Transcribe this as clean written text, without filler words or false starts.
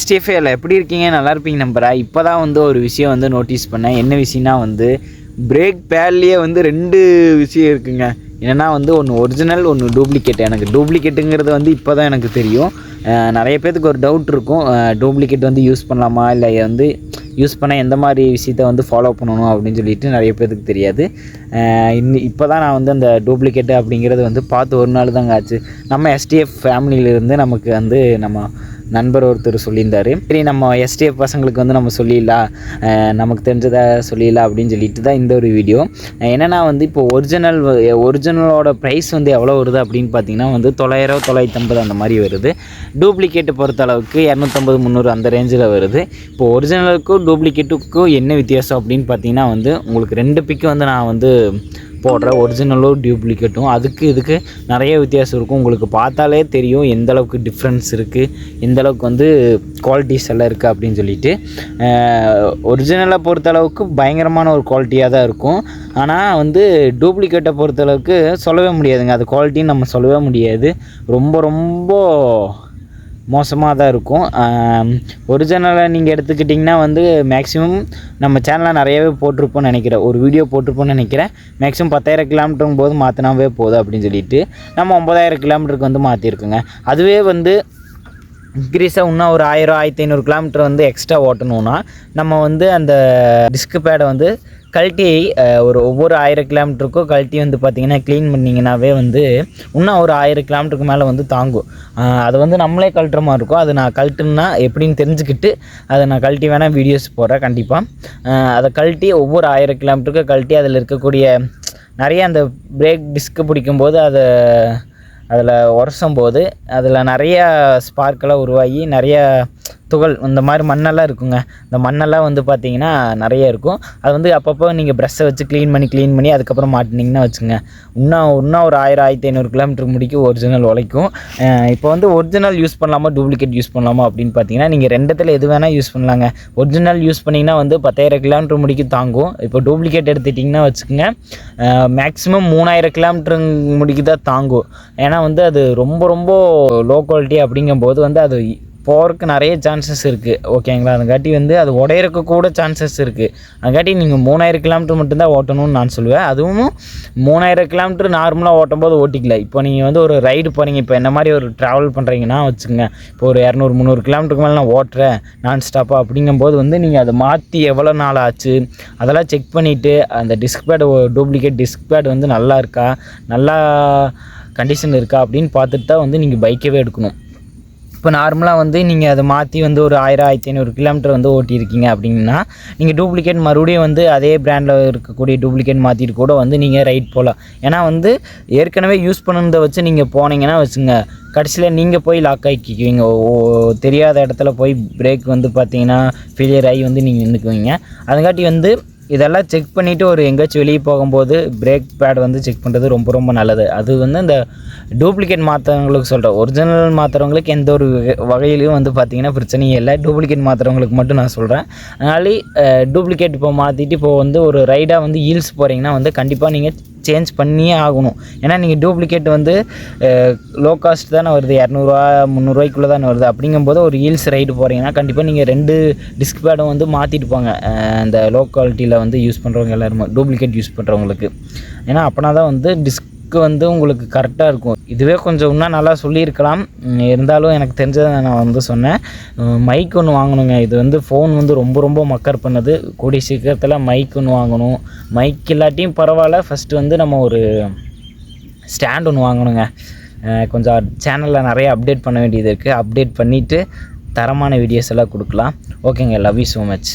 ஸ்டேஃபேல எப்படி இருக்கீங்க? நல்லா இருப்பீங்க நம்புறா. இப்போ தான் வந்து ஒரு விஷயம் வந்து நோட்டீஸ் பண்ணேன். என்ன விஷயம்னா வந்து பிரேக் பேட்லேயே வந்து 2 விஷயம் இருக்குங்க. என்னென்னா வந்து ஒன்று ஒரிஜினல், ஒன்று டூப்ளிகேட். எனக்கு டூப்ளிகேட்டுங்கிறது வந்து இப்போ தான் எனக்கு தெரியும். நிறைய பேர்த்துக்கு ஒரு டவுட் இருக்கும். டூப்ளிகேட் வந்து யூஸ் பண்ணலாமா, இல்லை வந்து யூஸ் பண்ணால் எந்த மாதிரி விஷயத்த வந்து ஃபாலோ பண்ணணும் அப்படின்னு சொல்லிட்டு நிறைய பேருக்கு தெரியாது. இப்போ தான் நான் வந்து அந்த டூப்ளிகேட்டு அப்படிங்கிறது வந்து பார்த்து ஒரு நாள் தாங்க ஆச்சு. நம்ம எஸ்டிஎஃப் ஃபேமிலியிலேருந்து நமக்கு வந்து நம்ம நண்பர் ஒருத்தர் சொல்லியிருந்தார். சரி, நம்ம எஸ்டிஎஃப் பசங்களுக்கு வந்து நம்ம சொல்லிடலாம், நமக்கு தெரிஞ்சதை சொல்லிடலாம் அப்படின்னு சொல்லிட்டு தான் இந்த ஒரு வீடியோ. என்னென்னா வந்து இப்போ ஒரிஜினலோட ப்ரைஸ் வந்து எவ்வளோ வருது அப்படின்னு பார்த்தீங்கன்னா வந்து 900 950 அந்த மாதிரி வருது. டூப்ளிகேட்டை பொறுத்த அளவுக்கு 250 300 அந்த ரேஞ்சில் வருது. இப்போ ஒரிஜினலுக்கும் டூப்ளிகேட்டுக்கும் என்ன வித்தியாசம் அப்படின்னு பார்த்தீங்கன்னா வந்து உங்களுக்கு 2 பிக்கு வந்து நான் வந்து போடுறேன், ஒரிஜினலும் டூப்ளிகேட்டும். இதுக்கு நிறைய வித்தியாசம் இருக்கும். உங்களுக்கு பார்த்தாலே தெரியும் எந்த அளவுக்கு டிஃப்ரென்ஸ் இருக்குது, எந்த அளவுக்கு வந்து குவாலிட்டிஸ் எல்லாம் இருக்குது அப்படின்னு சொல்லிட்டு. ஒரிஜினலை பொறுத்தளவுக்கு பயங்கரமான ஒரு குவாலிட்டியாக தான் இருக்கும். ஆனால் வந்து டூப்ளிகேட்டை பொறுத்தளவுக்கு சொல்லவே முடியாதுங்க. அது குவாலிட்டின்னு நம்ம சொல்லவே முடியாது. ரொம்ப ரொம்ப மோசமாக தான் இருக்கும். ஒரிஜினலை நீங்கள் எடுத்துக்கிட்டிங்கன்னா வந்து மேக்ஸிமம் நம்ம சேனலில் நிறையவே போட்டிருப்போன்னு நினைக்கிறேன். ஒரு வீடியோ போட்டிருப்போன்னு நினைக்கிறேன். மேக்ஸிமம் 10,000 கிலோமீட்டருங்கும் போது மாற்றினாவே போதும் அப்படின்னு சொல்லிட்டு நம்ம 9,000 கிலோமீட்டருக்கு வந்து மாற்றிருக்குங்க. அதுவே வந்து இன்க்ரீஸாக இன்னும் ஒரு 1000 1500 கிலோமீட்டர் வந்து எக்ஸ்ட்ரா ஓட்டணுன்னா நம்ம வந்து அந்த டிஸ்க் பேடை வந்து கழட்டி ஒவ்வொரு 1000 கிலோமீட்டருக்கும் கழட்டி வந்து பார்த்திங்கன்னா க்ளீன் பண்ணிங்கன்னாவே வந்து இன்னும் ஒரு 1000 கிலோமீட்டருக்கு மேலே வந்து தாங்கும். அதை வந்து நம்மளே கழட்டுற மாதிரி இருக்கும். அது நான் கழட்டுன்னா எப்படின்னு தெரிஞ்சுக்கிட்டு அதை நான் கழட்டி வேணால் வீடியோஸ் போடுறேன் கண்டிப்பாக. அதை கழட்டி ஒவ்வொரு 1000 கிலோமீட்டருக்கும் கழட்டி அதில் இருக்கக்கூடிய நிறைய அந்த பிரேக் டிஸ்க்கு பிடிக்கும்போது அதில் உரசும் போது அதில் நிறையா ஸ்பார்க்கெல்லாம் உருவாகி நிறைய துகள் இந்த மாதிரி மண்ணெல்லாம் இருக்குங்க. இந்த மண்ணெல்லாம் வந்து பார்த்திங்கன்னா நிறைய இருக்கும். அது வந்து அப்பப்போ நீங்கள் ப்ரெஷ்ஷை வச்சு க்ளீன் பண்ணி அதுக்கப்புறம் மாட்டினீங்கன்னா வச்சுங்க இன்னும் ஒரு 1000 1500 கிலோமீட்டருக்கு முடிக்கும் ஒரிஜினல் உழைக்கும். இப்போ வந்து ஒரிஜினல் யூஸ் பண்ணலாமா டூப்ளிகேட் யூஸ் பண்ணலாமா அப்படின்னு பார்த்தீங்கன்னா நீங்கள் ரெண்டுத்தில் எது வேணால் யூஸ் பண்ணலாங்க. ஒரிஜினல் யூஸ் பண்ணிங்கன்னா வந்து 10,000 கிலோமீட்டர் முடிக்கும் தாங்கும். இப்போ டூப்ளிகேட் எடுத்துட்டிங்கன்னா வச்சுக்கோங்க மேக்ஸிமம் 3000 கிலோமீட்டர் முடிக்கு தான் தாங்கும். ஏன்னா வந்து அது ரொம்ப ரொம்ப லோ குவாலிட்டி அப்படிங்கும்போது வந்து அது போகிறதுக்கு நிறைய சான்சஸ் இருக்குது. ஓகேங்களா? அதுங்காட்டி வந்து அது உடையிறக்கு கூட சான்சஸ் இருக்குது. அதுங்காட்டி நீங்கள் 3000 கிலோமீட்டர் மட்டும்தான் ஓட்டணும்னு நான் சொல்லுவேன். அதுவும் 3000 கிலோமீட்டர் நார்மலாக ஓட்டும்போது ஓட்டிக்கல. இப்போ நீங்கள் வந்து ஒரு ரைடு போகிறீங்க, இப்போ என்ன மாதிரி ஒரு ட்ராவல் பண்ணுறீங்கன்னா வச்சுக்கோங்க, இப்போ ஒரு 200 300 கிலோமீட்டருக்கு மேலே நான் ஓட்டுறேன் நான் ஸ்டாப்பாக அப்படிங்கும்போது வந்து நீங்கள் அதை மாற்றி எவ்வளோ நாள் ஆச்சு அதெல்லாம் செக் பண்ணிவிட்டு அந்த disc pad duplicate disc pad வந்து நல்லா இருக்கா, நல்லா கண்டிஷன் இருக்கா அப்படின்னு பார்த்துட்டு தான் வந்து நீங்கள் பைக்கவே எடுக்கணும். இப்போ நார்மலாக வந்து நீங்கள் அதை மாற்றி வந்து ஒரு 1000 1500 கிலோமீட்டர் வந்து ஓட்டியிருக்கீங்க அப்படின்னா நீங்கள் டூப்ளிகேட் மறுபடியும் வந்து அதே பிராண்டில் இருக்கக்கூடிய டூப்ளிகேட் மாற்றிட்டு கூட வந்து நீங்கள் ரைட் போகலாம். ஏன்னா வந்து ஏற்கனவே யூஸ் பண்ணுறதை வச்சு நீங்கள் போனீங்கன்னா வச்சுங்க கடைசியில் நீங்கள் போய் லாக் ஆகிக்குவீங்க. தெரியாத இடத்துல போய் பிரேக் வந்து பார்த்தீங்கன்னா ஃபெயிலியர் ஆகி வந்து நீங்கள் நின்றுக்குவீங்க. அதுங்காட்டி வந்து இதெல்லாம் செக் பண்ணிவிட்டு ஒரு எங்கேயாச்சும் வெளியே போகும்போது பிரேக் பேட் வந்து செக் பண்ணுறது ரொம்ப ரொம்ப நல்லது. அது வந்து இந்த டூப்ளிகேட் மாற்றுறவங்களுக்கு சொல்கிறேன். ஒரிஜினல் மாற்றுறவங்களுக்கு எந்த ஒரு வகையிலையும் வந்து பார்த்திங்கன்னா பிரச்சனையும் இல்லை. டூப்ளிகேட் மாற்றுறவங்களுக்கு மட்டும் நான் சொல்கிறேன். அதனால டூப்ளிகேட் இப்போ மாற்றிட்டு இப்போ வந்து ஒரு ரைடாக வந்து ஹீல்ஸ் போகிறீங்கன்னா வந்து கண்டிப்பாக நீங்கள் சேஞ்ச் பண்ணியே ஆகணும். ஏன்னா நீங்கள் டூப்ளிகேட் வந்து லோ காஸ்ட் தானே வருது, 200 300 தானே வருது. அப்படிங்கும்போது ஒரு ஹீல்ஸ் ரைடு போகிறீங்கன்னா கண்டிப்பாக நீங்கள் 2 டிஸ்க் பேடும் வந்து மாற்றிட்டு போங்க. அந்த லோ குவாலிட்டியில் வந்து யூஸ் பண்ணுறவங்க எல்லாருமே டூப்ளிகேட் யூஸ் பண்ணுறவங்களுக்கு. ஏன்னா அப்போனா தான் வந்து டிஸ்க்கு வந்து உங்களுக்கு கரெக்டாக இருக்கும். இதுவே கொஞ்சம் இன்னும் நல்லா சொல்லியிருக்கலாம், இருந்தாலும் எனக்கு தெரிஞ்சதை நான் வந்து சொன்னேன். மைக் ஒன்று வாங்கணுங்க. இது வந்து ஃபோன் வந்து ரொம்ப ரொம்ப மக்கர் பண்ணுது. கூடிய சீக்கிரத்தில் மைக் ஒன்று வாங்கணும். மைக் இல்லாட்டியும் பரவாயில்ல, ஃபஸ்ட்டு வந்து நம்ம ஒரு ஸ்டாண்ட் ஒன்று வாங்கணுங்க. கொஞ்சம் சேனலில் நிறைய அப்டேட் பண்ண வேண்டியது இருக்குது. அப்டேட் பண்ணிவிட்டு தரமான வீடியோஸ் எல்லாம் கொடுக்கலாம். ஓகேங்க, லவ் யூ ஸோ மச்.